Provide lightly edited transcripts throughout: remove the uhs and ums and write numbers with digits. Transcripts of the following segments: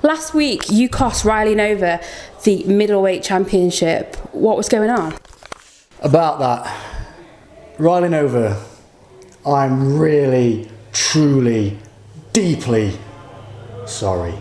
Last week, you cost Riley Nova the middleweight championship. What was going on? About that, Riley Nova, I'm really, truly, deeply sorry.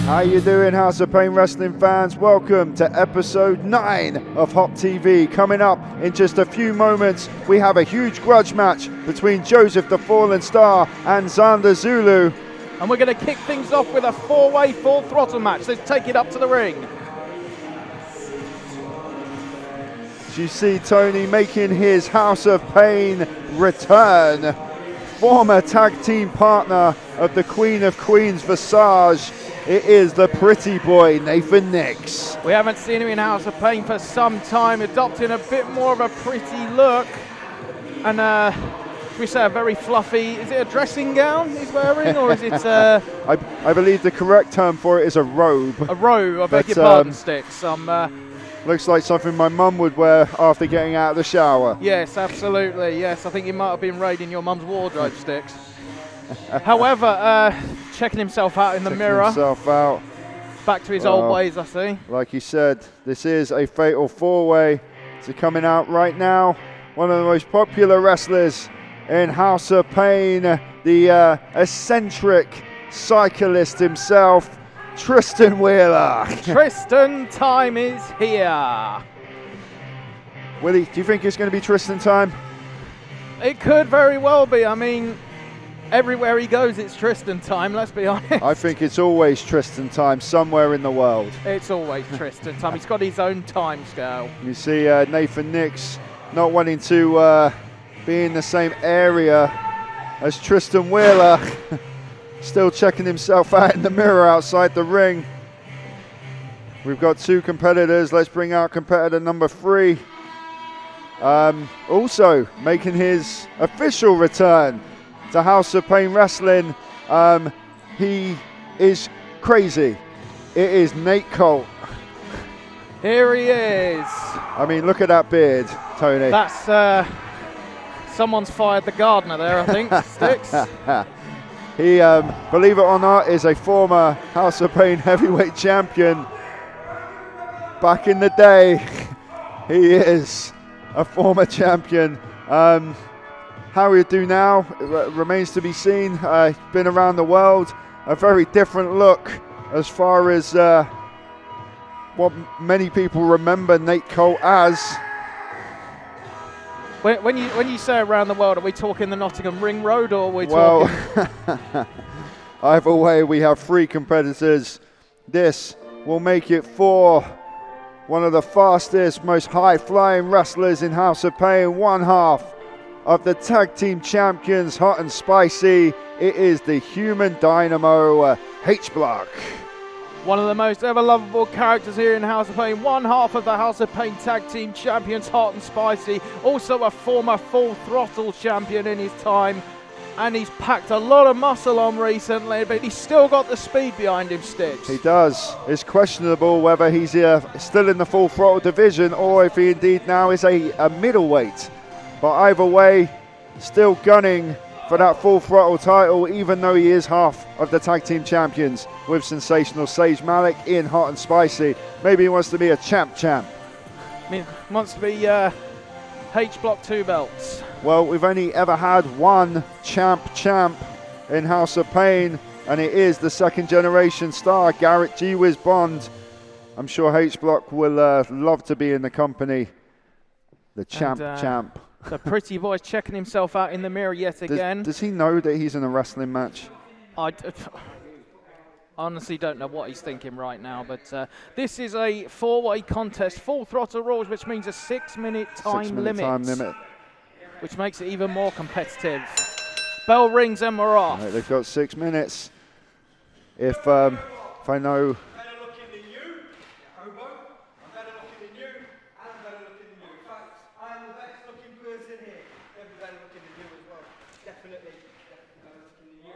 How you doing, House of Pain wrestling fans? Welcome to episode 9 of Hot TV. Coming up in just a few moments, we have a huge grudge match between Joseph the Fallen Starr and Zander Zulu. And we're going to kick things off with a 4-way full throttle match. Let's take it up to the ring. As you see Tony making his House of Pain return. Former tag team partner of the Queen of Queens, Visage. It is the pretty boy, Nathan Nix. We haven't seen him in House of Pain for some time, adopting a bit more of a pretty look. And we say a very fluffy, is it a dressing gown he's wearing, or is it I believe the correct term for it is a robe. A robe, I beg your pardon, Sticks. Looks like something my mum would wear after getting out of the shower. Yes, absolutely, yes. I think he might have been raiding your mum's wardrobe, Sticks. However, checking himself out in the mirror. Himself out. Back to his old ways, I see. Like you said, this is a fatal 4-way. So coming out right now, one of the most popular wrestlers in House of Pain, the eccentric cyclist himself, Tristan Wheeler. Tristan time is here. Willie, do you think it's going to be Tristan time? It could very well be. I mean, everywhere he goes, it's Tristan time, let's be honest. I think it's always Tristan time somewhere in the world. It's always Tristan time. He's got his own time scale. You see Nathan Nix not wanting to be in the same area as Tristan Wheeler. Still checking himself out in the mirror outside the ring. We've got 2 competitors. Let's bring out competitor number 3. Also making his official return to House of Pain Wrestling. He is crazy. It is Nate Colt. Here he is. I mean, look at that beard, Tony. That's someone's fired the gardener there, I think. Sticks. He, believe it or not, is a former House of Pain heavyweight champion. Back in the day, he is a former champion. How he'll do now remains to be seen. Been around the world. A very different look as far as what many people remember Nate Colt as. When you say around the world, are we talking the Nottingham Ring Road, or are we talking? Either way, we have 3 competitors. This will make it 4. One of the fastest, most high-flying wrestlers in House of Pain. One half of the tag team champions, Hot and Spicy. It is the human dynamo, H-Block. One of the most ever lovable characters here in House of Pain. One half of the House of Pain tag team champions, Hot and Spicy. Also a former full throttle champion in his time. And he's packed a lot of muscle on recently, but he's still got the speed behind him, Sticks. He does. It's questionable whether he's still in the full throttle division or if he indeed now is a middleweight. But either way, still gunning for that full throttle title, even though he is half of the tag team champions with sensational Sage Malik in Hot and Spicy. Maybe he wants to be a champ. I mean, wants to be H-Block 2 belts. Well, we've only ever had one champ in House of Pain, and it is the second generation star, Garrett G-Wiz Bond. I'm sure H-Block will love to be in the company. The champ. The pretty boy's checking himself out in the mirror yet again. Does he know that he's in a wrestling match? I honestly don't know what he's thinking right now, but this is a 4-way contest, full throttle rules, which means a 6-minute time limit. Which makes it even more competitive. Bell rings and we're off. Right, they've got 6 minutes. if I know.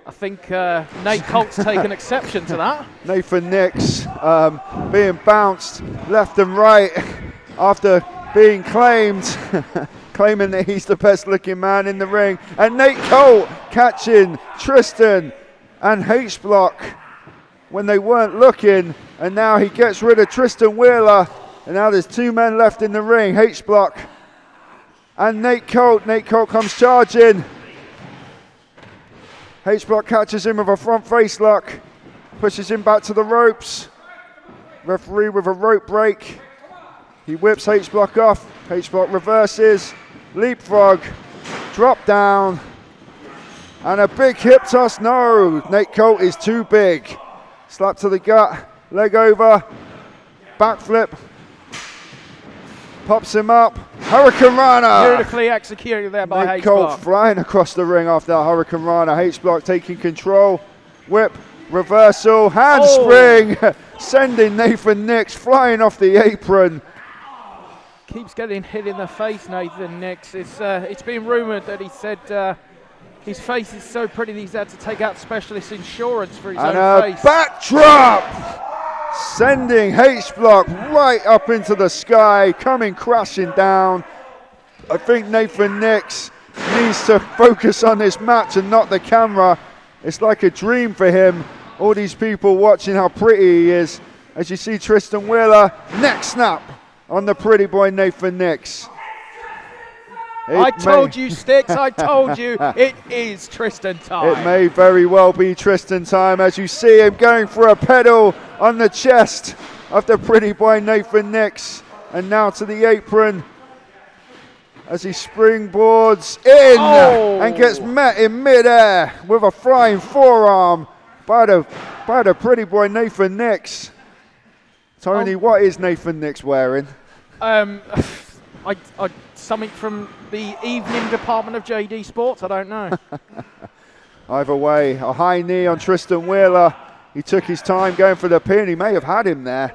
I think Nate Colt's taken exception to that. Nathan Nix being bounced left and right after being claiming that he's the best looking man in the ring. And Nate Colt catching Tristan and H-Block when they weren't looking, and now he gets rid of Tristan Wheeler, and now there's 2 men left in the ring, H-Block and Nate Colt. Nate Colt comes charging. H-Block catches him with a front face lock, pushes him back to the ropes. Referee with a rope break. He whips H-Block off. H-Block reverses, leapfrog, drop down, and a big hip toss. No, Nate Colt is too big. Slap to the gut, leg over, backflip, pops him up. Hurricane Rana. Beautifully executed there by Nate H-Block. Colt flying across the ring after that Hurricane Rana. H-Block taking control. Whip, reversal, handspring, sending Nathan Nix flying off the apron. Keeps getting hit in the face, Nathan Nix. It's been rumoured that he said his face is so pretty that he's had to take out specialist insurance for his own face. Backdrop! Sending H-Block right up into the sky, coming crashing down. I think Nathan Nix needs to focus on this match and not the camera. It's like a dream for him. All these people watching how pretty he is. As you see Tristan Wheeler, neck snap on the pretty boy Nathan Nix. I told you, Sticks, I told you, it is Tristan time. It may very well be Tristan time, as you see him going for a pedal on the chest of the pretty boy Nathan Nix. And now to the apron as he springboards in and gets met in midair with a flying forearm by the pretty boy Nathan Nix. Tony, what is Nathan Nix wearing? Something from the evening department of JD Sports, I don't know. Either way, a high knee on Tristan Wheeler. He took his time going for the pin. He may have had him there.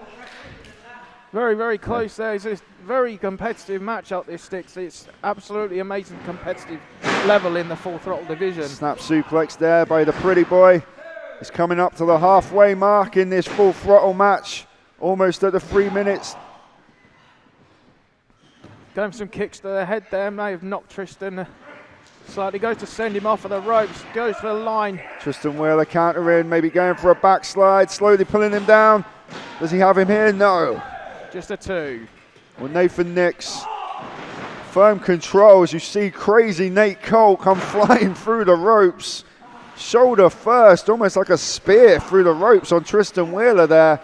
Very, very close there. It's a very competitive match out there, Sticks. It's absolutely amazing competitive level in the full throttle division. Snap suplex there by the pretty boy. He's coming up to the halfway mark in this full throttle match. Almost at the 3 minutes. Going for some kicks to the head there, may have knocked Tristan slightly. Goes to send him off of the ropes, goes for the line. Tristan Wheeler countering, maybe going for a backslide, slowly pulling him down. Does he have him here? No. Just a 2. Well, Nathan Nix, firm control as you see crazy Nate Colt come flying through the ropes. Shoulder first, almost like a spear through the ropes on Tristan Wheeler there.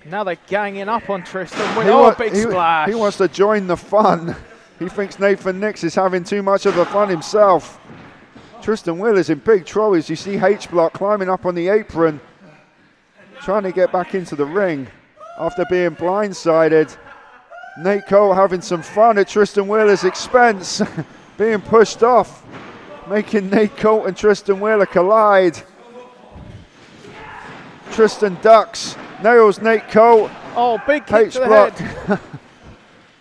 Now they're ganging up on Tristan. Oh, big splash. He wants to join the fun. He thinks Nathan Nix is having too much of the fun himself. Tristan Wheeler's in big trouble as you see H-Block climbing up on the apron, trying to get back into the ring after being blindsided. Nate Colt having some fun at Tristan Wheeler's expense, being pushed off, making Nate Colt and Tristan Wheeler collide. Tristan ducks, nails Nate Colt. Oh, big kick to the head.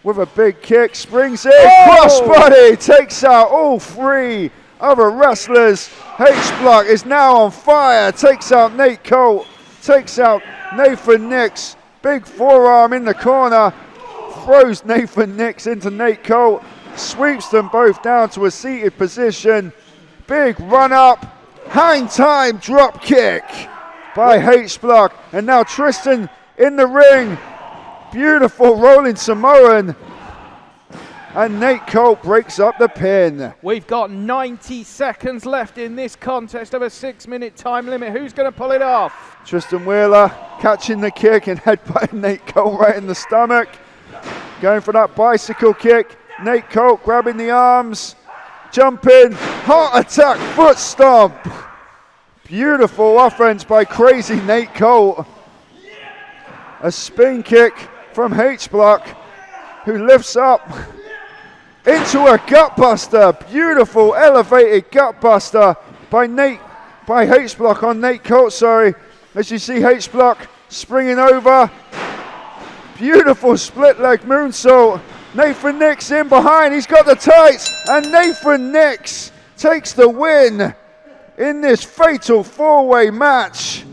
With a big kick, springs in, crossbody, takes out all 3 other wrestlers. H-Block is now on fire, takes out Nate Colt, takes out Nathan Nix. Big forearm in the corner, throws Nathan Nix into Nate Colt, sweeps them both down to a seated position. Big run up, hang time drop kick by H-Block. And now Tristan in the ring. Beautiful rolling Samoan. And Nate Colt breaks up the pin. We've got 90 seconds left in this contest of a 6-minute time limit. Who's going to pull it off? Tristan Wheeler catching the kick and headbutting Nate Colt right in the stomach. Going for that bicycle kick. Nate Colt grabbing the arms. Jumping. Heart attack foot stomp. Beautiful offense by crazy Nate Colt. A spin kick from H-Block, who lifts up into a gutbuster. Beautiful elevated gutbuster by H-Block on Nate Colt, sorry. as you see H-Block springing over. Beautiful split leg moonsault. Nathan Nix in behind, he's got the tights, and Nathan Nix takes the win in this fatal four-way match.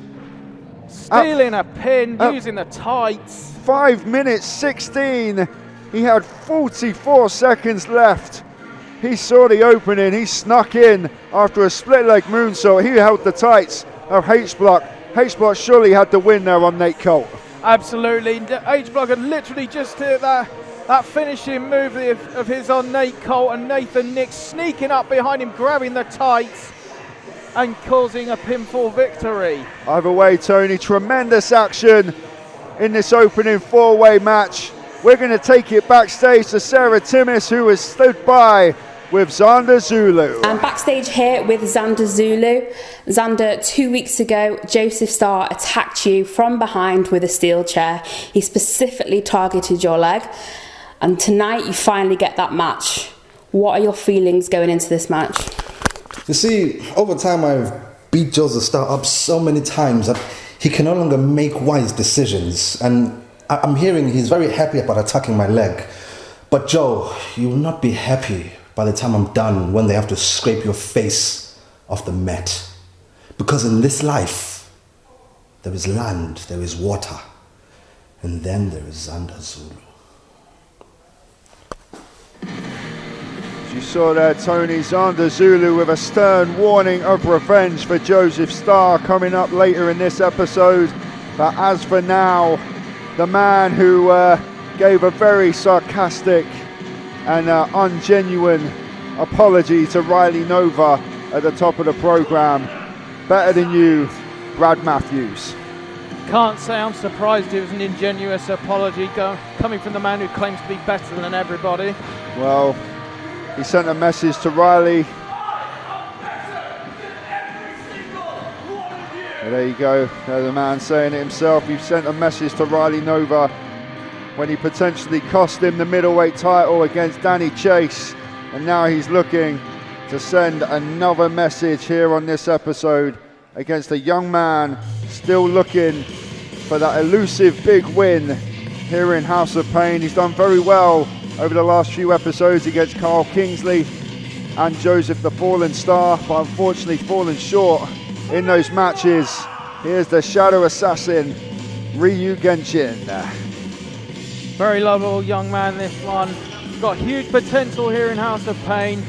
Stealing a pin, using the tights. 5 minutes 16, he had 44 seconds left. He saw the opening, he snuck in after a split leg moonsault. He held the tights of H-Block. H-Block surely had the win there on Nate Colt. Absolutely, H-Block had literally just hit that finishing move of his on Nate Colt, and Nathan Nix sneaking up behind him, grabbing the tights and causing a pinfall victory. Either way, Tony, tremendous action in this opening four-way match. We're going to take it backstage to Sarah Timmis, who has stood by with Zander Zulu. And backstage here with Zander Zulu. Zander, 2 weeks ago, Joseph Starr attacked you from behind with a steel chair. He specifically targeted your leg. And tonight you finally get that match. What are your feelings going into this match? You see, over time I've beat Joseph Starr up so many times that he can no longer make wise decisions. And I'm hearing he's very happy about attacking my leg. But Joe, you will not be happy by the time I'm done when they have to scrape your face off the mat. Because in this life, there is land, there is water, and then there is Zander Zulu. As you saw there, Tony, Zander Zulu with a stern warning of revenge for Joseph Starr coming up later in this episode. But as for now, the man who gave a very sarcastic and ungenuine apology to Riley Nova at the top of the program. Better than you, Brad Matthews. Can't say I'm surprised it was an ingenuous apology coming from the man who claims to be better than everybody. Well, he sent a message to Riley. Well, there you go, there's the man saying it himself. He sent a message to Riley Nova when he potentially cost him the middleweight title against Danny Chase. And now he's looking to send another message here on this episode against a young man still looking for that elusive big win here in House of Pain. He's done very well over the last few episodes against Carl Kingsley and Joseph the Fallen Star, but unfortunately fallen short in those matches. Here's the Shadow Assassin, Ryu Ganchin. Very lovable young man, this one. Got huge potential here in House of Pain.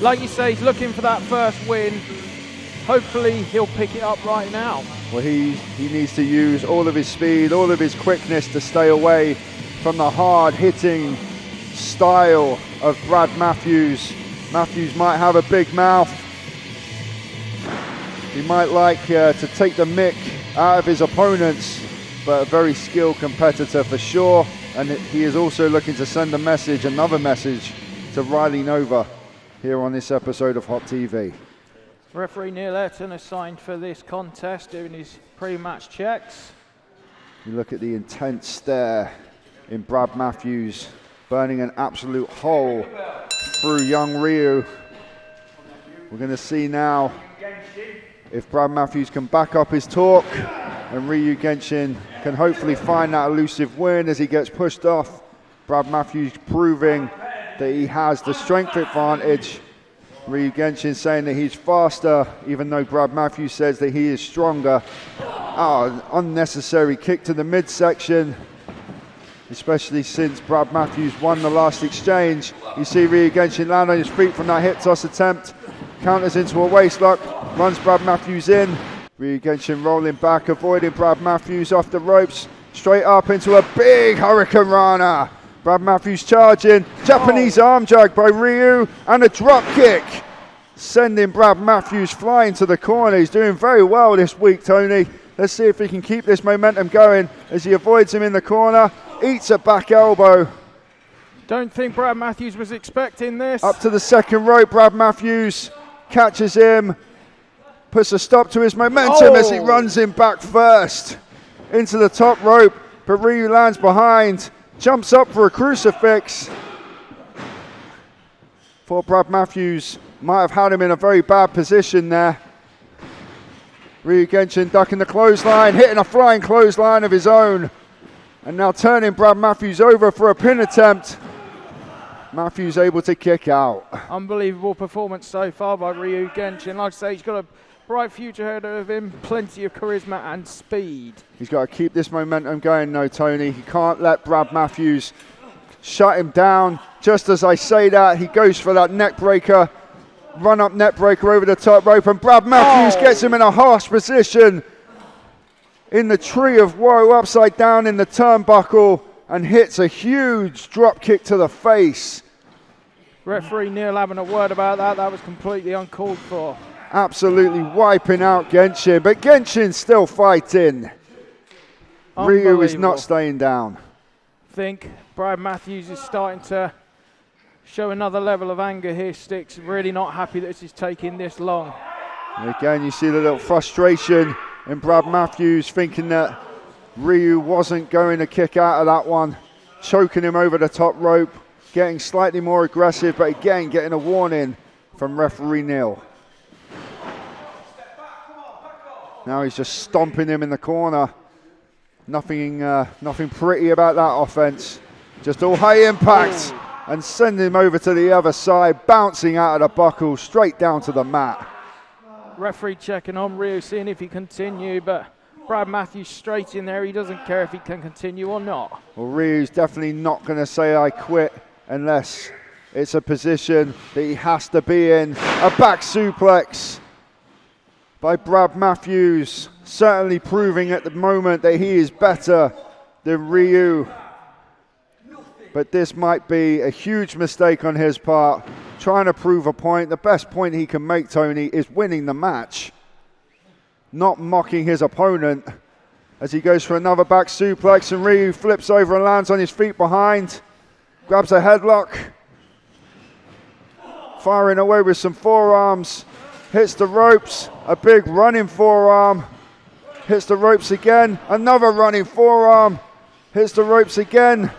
Like you say, he's looking for that first win. Hopefully he'll pick it up right now. Well, he needs to use all of his speed, all of his quickness to stay away from the hard-hitting style of Brad Matthews. Matthews might have a big mouth. He might like to take the mick out of his opponents, but a very skilled competitor for sure. And he is also looking to send a message, another message, to Riley Nova here on this episode of Hot TV. Referee Neil Ayrton assigned for this contest, doing his pre-match checks. You look at the intense stare in Brad Matthews, burning an absolute hole through young Ryu. We're going to see now if Brad Matthews can back up his talk, and Ryu Ganchin can hopefully find that elusive win as he gets pushed off. Brad Matthews proving that he has the strength advantage. Ryu Ganchin saying that he's faster, even though Brad Matthews says that he is stronger. An unnecessary kick to the midsection, especially since Brad Matthews won the last exchange. You see Ryu Ganchin land on his feet from that hip toss attempt, counters into a waist lock, runs Brad Matthews in. Ryu Ganchin rolling back, avoiding Brad Matthews off the ropes, straight up into a big Hurricane Rana. Brad Matthews charging, Japanese arm drag by Ryu, and a drop kick, sending Brad Matthews flying to the corner. He's doing very well this week, Tony. Let's see if he can keep this momentum going as he avoids him in the corner, eats a back elbow. Don't think Brad Matthews was expecting this. Up to the second rope, Brad Matthews catches him, puts a stop to his momentum as he runs him back first into the top rope, but Ryu lands behind, jumps up for a crucifix. Thought Brad Matthews might have had him in a very bad position there. Ryu Ganchin ducking the clothesline, hitting a flying clothesline of his own. And now turning Brad Matthews over for a pin attempt. Matthews able to kick out. Unbelievable performance so far by Ryu Ganchin. Like I say, he's got a bright future ahead of him, plenty of charisma and speed. He's got to keep this momentum going, no, Tony. He can't let Brad Matthews shut him down. Just as I say that, he goes for that neck breaker. Run up neck breaker over the top rope, and Brad Matthews gets him in a harsh position in the tree of woe, upside down in the turnbuckle, and hits a huge drop kick to the face. Referee Neil having a word about that. That was completely uncalled for. Absolutely wiping out Ganchin, but Ganchin's still fighting. Ryu is not staying down. I think Brad Matthews is starting to show another level of anger here, Sticks. Really not happy that this is taking this long. And again, you see the little frustration in Brad Matthews, thinking that Ryu wasn't going to kick out of that one, choking him over the top rope, getting slightly more aggressive, but again getting a warning from referee Neil. Now he's just stomping him in the corner. Nothing pretty about that offense. Just all high impact and sending him over to the other side, bouncing out of the buckle straight down to the mat. Referee checking on Ryu, seeing if he continue, but Brad Matthews straight in there. He doesn't care if he can continue or not. Well, Ryu's definitely not going to say I quit unless it's a position that he has to be in. A back suplex by Brad Matthews, certainly proving at the moment that he is better than Ryu. But this might be a huge mistake on his part, trying to prove a point. The best point he can make, Tony, is winning the match, not mocking his opponent. As he goes for another back suplex, and Ryu flips over and lands on his feet behind, grabs a headlock, firing away with some forearms, hits the ropes, a big running forearm, hits the ropes again, another running forearm, hits the ropes again.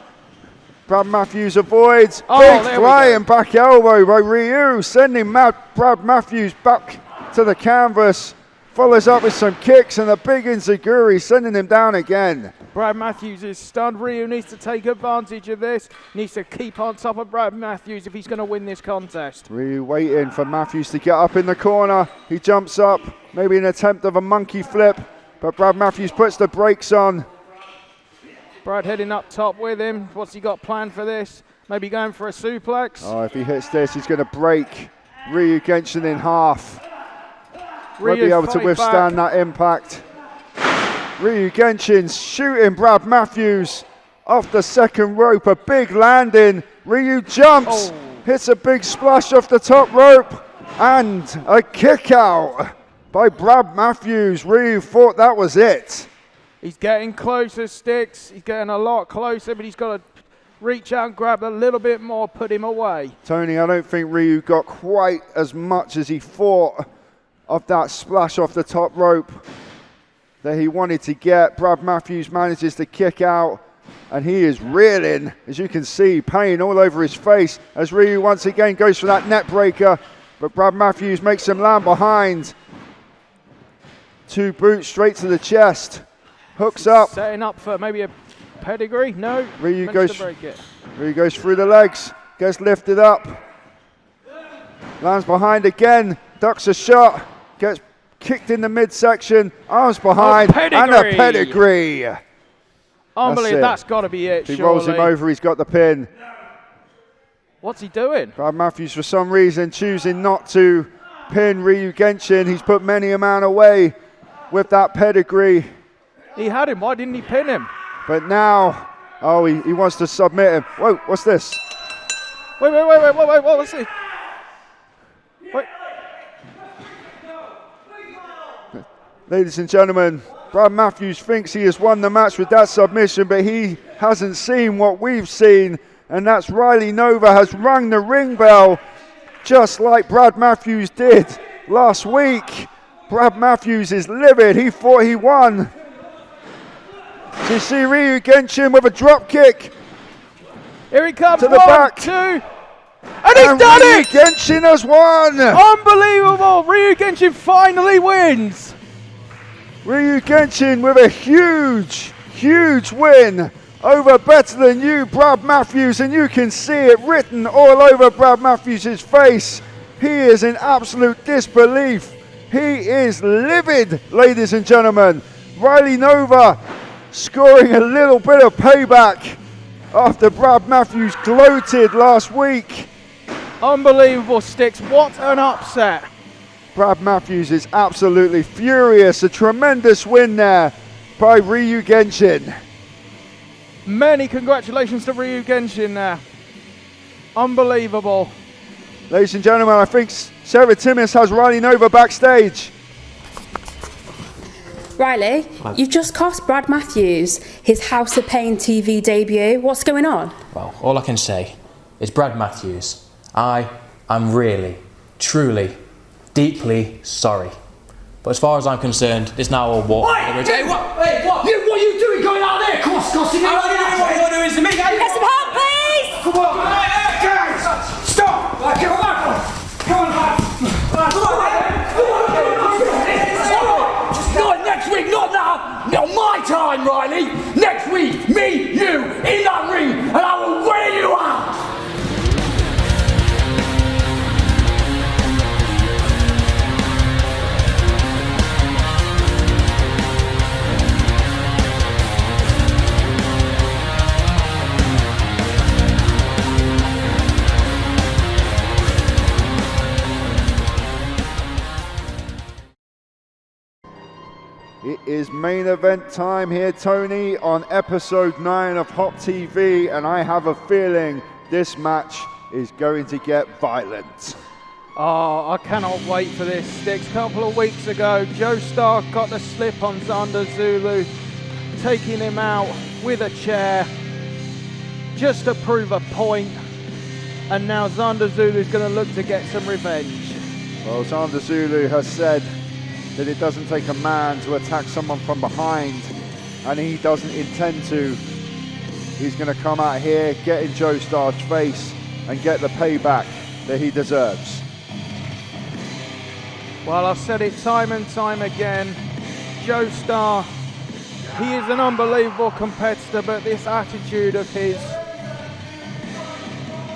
Brad Matthews avoids, big flying back elbow by Ryu, sending Brad Matthews back to the canvas. Follows up with some kicks and a big enziguri, sending him down again. Brad Matthews is stunned. Ryu needs to take advantage of this. Needs to keep on top of Brad Matthews if he's going to win this contest. Ryu waiting for Matthews to get up in the corner. He jumps up, maybe an attempt of a monkey flip, but Brad Matthews puts the brakes on. Brad heading up top with him. What's he got planned for this? Maybe going for a suplex? Oh, if he hits this, he's going to break Ryu Ganchin in half. Won't be able to withstand that impact. Ryu Ganchin shooting Brad Matthews off the second rope. A big landing. Ryu jumps, hits a big splash off the top rope, and a kick out by Brad Matthews. Ryu thought that was it. He's getting closer, Sticks. He's getting a lot closer, but he's got to reach out and grab a little bit more, put him away. Tony, I don't think Ryu got quite as much as he thought of that splash off the top rope that he wanted to get. Brad Matthews manages to kick out, and he is reeling, as you can see, pain all over his face as Ryu once again goes for that net breaker, but Brad Matthews makes him land behind. Two boots straight to the chest. Hooks up. Setting up for maybe a pedigree. No. Ryu goes through the legs. Gets lifted up. Lands behind again. Ducks a shot. Gets kicked in the midsection. Arms behind. And a pedigree. Unbelievable. That's got to be it. If he rolls him over, he's got the pin. What's he doing? Brad Matthews, for some reason, choosing not to pin Ryu Ganchin. He's put many a man away with that pedigree. He had him. Why didn't he pin him? But now, he wants to submit him. Whoa, what's this? Wait, what's this? Wait. Ladies and gentlemen, Brad Matthews thinks he has won the match with that submission, but he hasn't seen what we've seen, and that's Riley Nova has rung the ring bell, just like Brad Matthews did last week. Brad Matthews is livid. He thought he won. So you see Ryu Ganchin with a drop kick. Here he comes. To the back. 2. And he's done Ryu it! Ganchin has won. Unbelievable. Ryu Ganchin finally wins. Ryu Ganchin with a huge win over Better Than You, Brad Matthews, and you can see it written all over Brad Matthews' face. He is in absolute disbelief. He is livid, ladies and gentlemen. Riley Nova scoring a little bit of payback after Brad Matthews gloated last week. Unbelievable, Sticks. What an upset. Brad Matthews is absolutely furious. A tremendous win there by Ryu Ganchin. Many congratulations to Ryu Ganchin there. Unbelievable. Ladies and gentlemen, I think Sarah Timmis has Riley Nova backstage. Riley, you've just cost Brad Matthews his House of Pain TV debut. What's going on? Well, all I can say is Brad Matthews, I am really, truly, deeply sorry. But as far as I'm concerned, it's now all war. Hey, what? What are you doing going out there? Cross-crossing What you're doing to me? Get some help, please! Come on, guys! Stop! Come on! Not next week, not now! Not my time, Riley! Next week, me, you, in that ring, and I will wear you out! It is main event time here, Tony, on episode 9 of Hot TV, and I have a feeling this match is going to get violent. Oh, I cannot wait for this, Sticks. A couple of weeks ago, Joe Starr got the slip on Zander Zulu, taking him out with a chair just to prove a point. And now Zander Zulu is going to look to get some revenge. Well, Zander Zulu has said that it doesn't take a man to attack someone from behind, and he doesn't intend to. He's going to come out here, get in Joe Starr's face, and get the payback that he deserves. Well, I've said it time and time again, Joe Starr, he is an unbelievable competitor, but this attitude of his,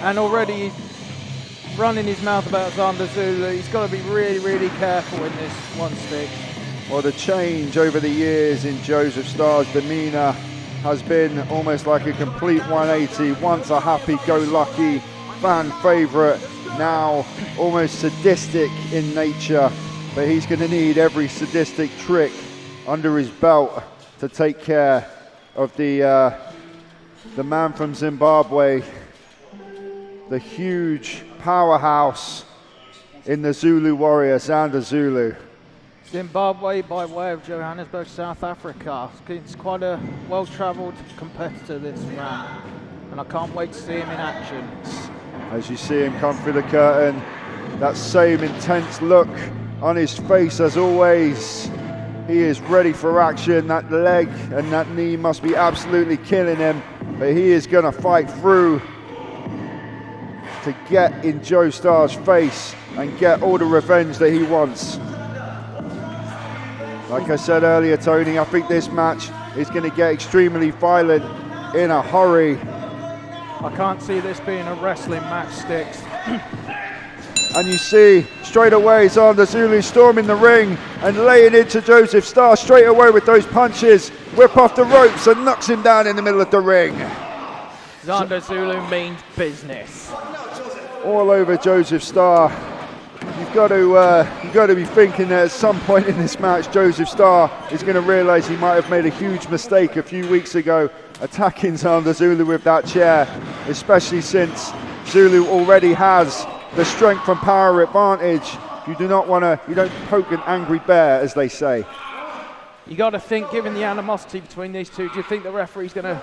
and already he's running his mouth about Zander Zulu, he's got to be really, really careful in this one, Stick. Well, the change over the years in Joseph Starr's demeanour has been almost like a complete 180. Once a happy-go-lucky fan favourite, now almost sadistic in nature. But he's going to need every sadistic trick under his belt to take care of the man from Zimbabwe, the huge powerhouse in the Zulu Warrior, Zander Zulu. Zimbabwe by way of Johannesburg, South Africa. It's quite a well-travelled competitor, this man, and I can't wait to see him in action. As you see him come through the curtain, that same intense look on his face as always. He is ready for action. That leg and that knee must be absolutely killing him, but he is going to fight through to get in Joe Starr's face and get all the revenge that he wants. Like I said earlier, Tony, I think this match is going to get extremely violent in a hurry. I can't see this being a wrestling match, Sticks. And you see straight away Zander Zulu storming the ring and laying into Joseph Starr straight away with those punches. Whip off the ropes and knocks him down in the middle of the ring. Zander Zulu means business. All over Joseph Starr. You've got to be thinking that at some point in this match, Joseph Starr is going to realise he might have made a huge mistake a few weeks ago, attacking Zander Zulu with that chair, especially since Zulu already has the strength and power advantage. You don't poke an angry bear, as they say. You got to think, given the animosity between these two, do you think the referee's going to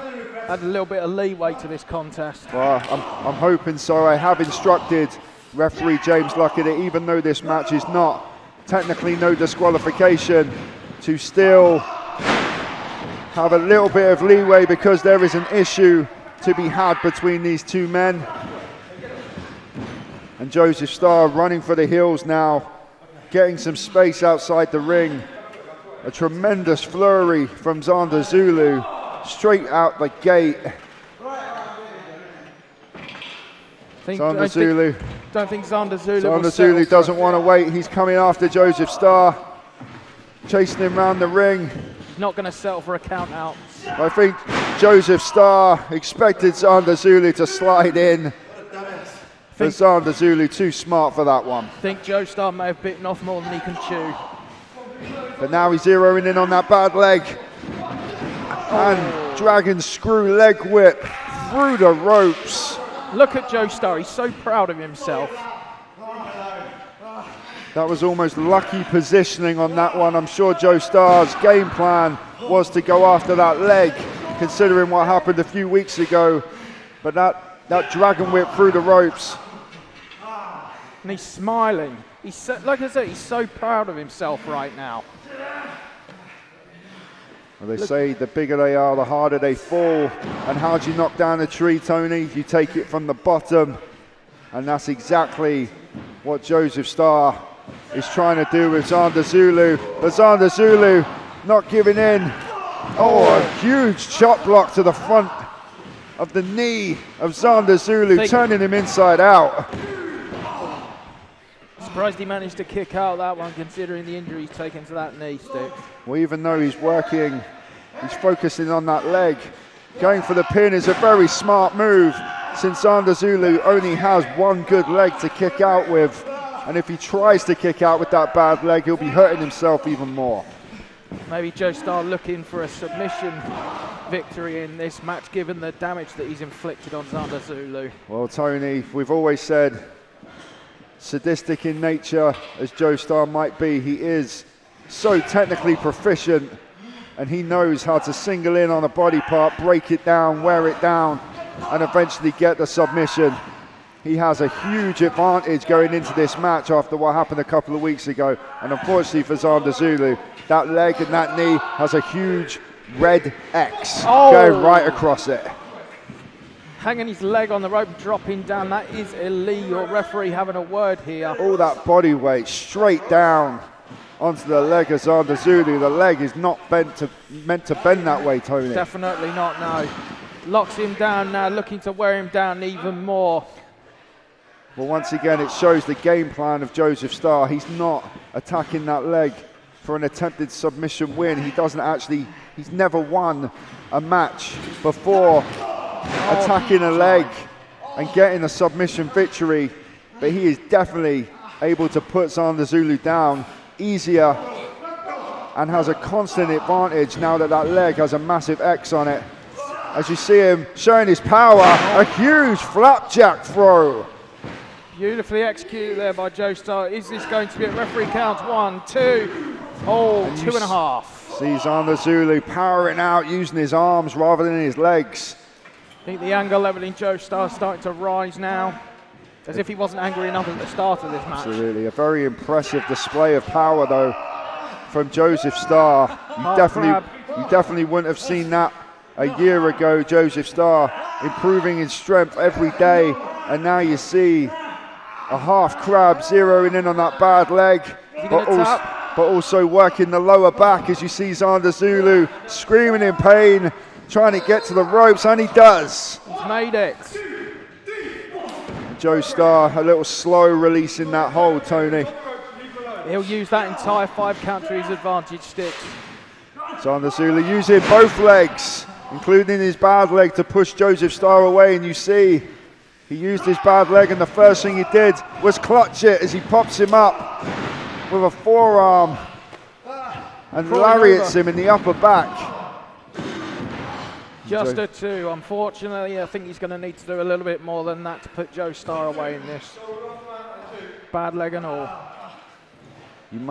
add a little bit of leeway to this contest? Well, I'm hoping so. I have instructed referee James Luckett that even though this match is not technically no disqualification, to still have a little bit of leeway because there is an issue to be had between these two men. And Joseph Starr running for the hills now, getting some space outside the ring. A tremendous flurry from Zander Zulu, straight out the gate. Don't think Zander Zulu Zander Zulu doesn't want to wait. He's coming after Joseph Starr, chasing him round the ring. Not going to settle for a count out. I think Joseph Starr expected Zander Zulu to slide in. But Zander Zulu too smart for that one. I think Joe Starr may have bitten off more than he can chew. But now he's zeroing in on that bad leg. And dragon screw leg whip through the ropes. Look at Joe Starr, he's so proud of himself. That was almost lucky positioning on that one. I'm sure Joe Starr's game plan was to go after that leg, considering what happened a few weeks ago. But that dragon whip through the ropes. And he's smiling. He's so, like I said, he's so proud of himself right now. Well, they say the bigger they are, the harder they fall. And how do you knock down a tree, Tony? You take it from the bottom. And that's exactly what Joseph Starr is trying to do with Zander Zulu. But Zander Zulu not giving in. Oh, a huge chop block to the front of the knee of Zander Zulu, turning him inside out. Surprised he managed to kick out that one, considering the injury he's taken to that knee stick. Well, even though he's working, he's focusing on that leg. Going for the pin is a very smart move, since Zander Zulu only has one good leg to kick out with. And if he tries to kick out with that bad leg, he'll be hurting himself even more. Maybe Joe Starr looking for a submission victory in this match, given the damage that he's inflicted on Zander Zulu. Well, Tony, we've always said, sadistic in nature as Joe Starr might be, he is so technically proficient, and he knows how to single in on a body part, break it down, wear it down, and eventually get the submission. He has a huge advantage going into this match after what happened a couple of weeks ago. And unfortunately for Zander Zulu, that leg and that knee has a huge red X going right across it. Hanging his leg on the rope, dropping down, that is illegal. Referee having a word here. All that body weight straight down onto the leg of Zander Zulu. The leg is not meant to bend that way, Tony. Definitely not, no. Locks him down now, looking to wear him down even more. Well, once again, it shows the game plan of Joseph Starr. He's not attacking that leg for an attempted submission win. He's never won a match before attacking a leg and getting a submission victory. But he is definitely able to put Zander Zulu down easier and has a constant advantage now that that leg has a massive X on it. As you see him showing his power, a huge flapjack throw. Beautifully executed there by Joe Starr. Is this going to be a referee count? 1, 2, oh, 2.5. See Zander Zulu powering out, using his arms rather than his legs. I think the anger level in Joe Starr is starting to rise now, as if he wasn't angry enough at the start of this match. Absolutely, a very impressive display of power though from Joseph Starr. You definitely wouldn't have seen that a year ago. Joseph Starr improving in strength every day, and now you see a half crab zeroing in on that bad leg, but also working the lower back as you see Zander Zulu screaming in pain, trying to get to the ropes, and he does. He's made it. Joe Starr a little slow releasing that hold, Tony. He'll use that entire 5 count to his advantage, Sticks. Zander Zulu using both legs, including his bad leg, to push Joseph Starr away, and you see he used his bad leg, and the first thing he did was clutch it as he pops him up with a forearm and lariats him in the upper back. Just a 2. Unfortunately, I think he's going to need to do a little bit more than that to put Joe Starr away in this. Bad leg and all. You've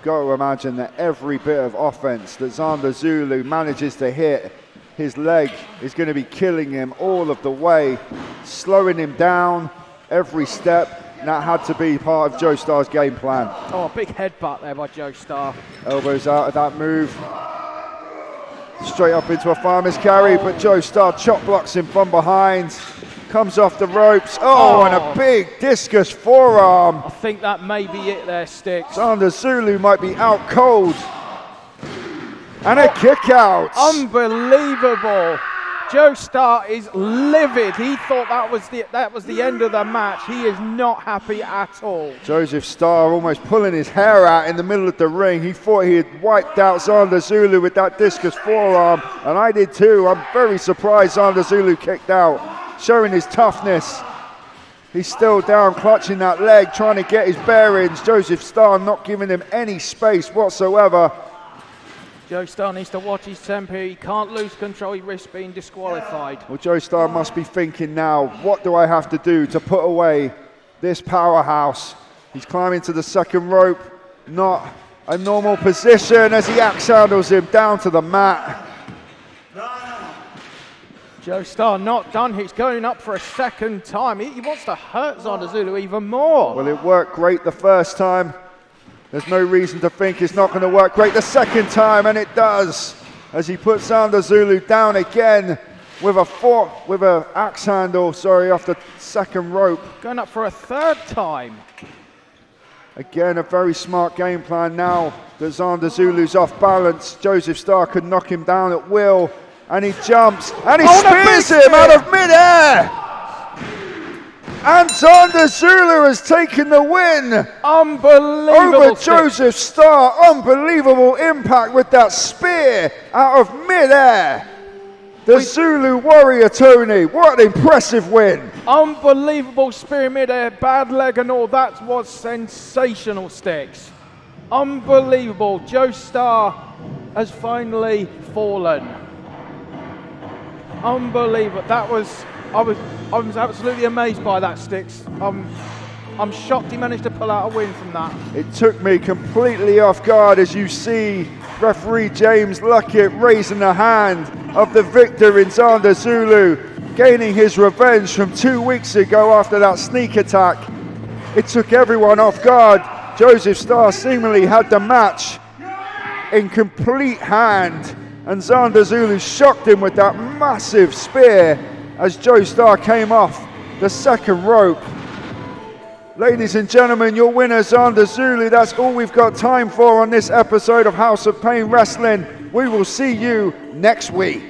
got to imagine that every bit of offense that Zander Zulu manages to hit, his leg is going to be killing him all of the way, slowing him down every step. And that had to be part of Joe Starr's game plan. Oh, a big headbutt there by Joe Starr. Elbows out of that move. Straight up into a farmer's carry, but Joe Starr chop blocks him from behind. Comes off the ropes. Oh, and a big discus forearm. I think that may be it there, Sticks. Zander Zulu might be out cold. And a kick out. Unbelievable. Joe Starr is livid. He thought that was the end of the match. He is not happy at all. Joseph Starr almost pulling his hair out in the middle of the ring. He thought he had wiped out Zander Zulu with that discus forearm, and I did too. I'm very surprised Zander Zulu kicked out, showing his toughness. He's still down, clutching that leg, trying to get his bearings. Joseph Starr not giving him any space whatsoever. Joe Starr needs to watch his temper. He can't lose control. He risks being disqualified. Well, Joe Starr must be thinking now, what do I have to do to put away this powerhouse? He's climbing to the second rope, not a normal position as he axe handles him down to the mat. Joe Starr not done. He's going up for a second time. He wants to hurt Zander Zulu even more. Well, it worked great the first time. There's no reason to think it's not going to work great the second time, and it does, as he puts Zander Zulu down again with a axe handle, off the second rope. Going up for a third time. Again, a very smart game plan now that Zander Zulu's off balance. Joseph Starr could knock him down at will, and he jumps, and he spears him out of midair! And Zander Zulu has taken the win. Unbelievable. Over Joseph Starr. Unbelievable impact with that spear out of midair. The Zulu warrior, Tony. What an impressive win. Unbelievable spear midair, bad leg and all. That was sensational, Sticks. Unbelievable. Joe Starr has finally fallen. Unbelievable. I was absolutely amazed by that, Sticks. I'm shocked he managed to pull out a win from that. It took me completely off guard as you see referee James Luckett raising the hand of the victor in Zander Zulu, gaining his revenge from 2 weeks ago after that sneak attack. It took everyone off guard. Joseph Starr seemingly had the match in complete hand, and Zander Zulu shocked him with that massive spear as Joe Starr came off the second rope. Ladies and gentlemen, your winner, Zander Zulu. That's all we've got time for on this episode of House of Pain Wrestling. We will see you next week.